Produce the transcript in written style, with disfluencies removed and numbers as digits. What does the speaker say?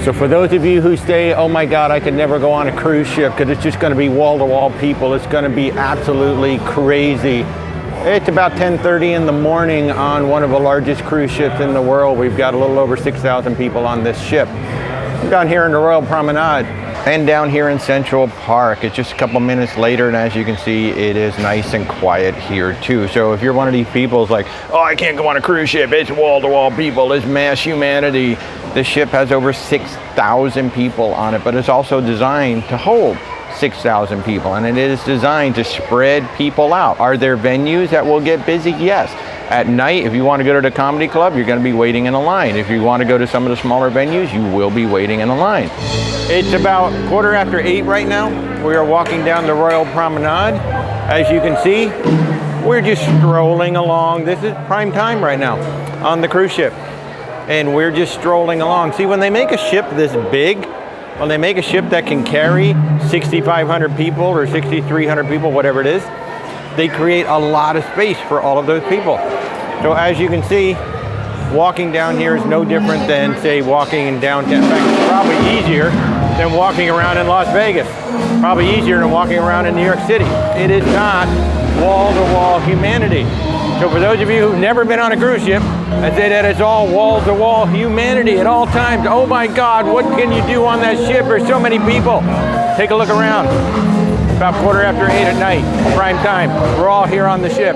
So for those of you who say, oh my God, I could never go on a cruise ship because it's just going to be wall-to-wall people, it's going to be absolutely crazy. It's about 10:30 in the morning on one of the largest cruise ships in the world. We've got a little over 6,000 people on this ship. I'm down here in the Royal Promenade and down here in Central Park. It's just a couple minutes later, and as you can see, it is nice and quiet here too. So if you're one of these people who's like, oh, I can't go on a cruise ship, it's wall-to-wall people, it's mass humanity. This ship has over 6,000 people on it, but it's also designed to hold 6,000 people, and it is designed to spread people out. Are there venues that will get busy? Yes. At night, if you want to go to the comedy club, you're going to be waiting in a line. If you want to go to some of the smaller venues, you will be waiting in a line. It's about 8:15 right now. We are walking down the Royal Promenade. As you can see, we're just strolling along. This is prime time right now on the cruise ship, and we're just strolling along. See, when they make a ship this big, when they make a ship that can carry 6,500 people or 6,300 people, whatever it is, they create a lot of space for all of those people. So as you can see, walking down here is no different than, say, walking in downtown. In fact, it's probably easier than walking around in Las Vegas. Probably easier than walking around in New York City. It is not wall-to-wall humanity. So for those of you who've never been on a cruise ship, I say that it's all wall-to-wall humanity at all times. Oh my God, what can you do on that ship? There's so many people. Take a look around. About 8:15 at night, prime time. We're all here on the ship.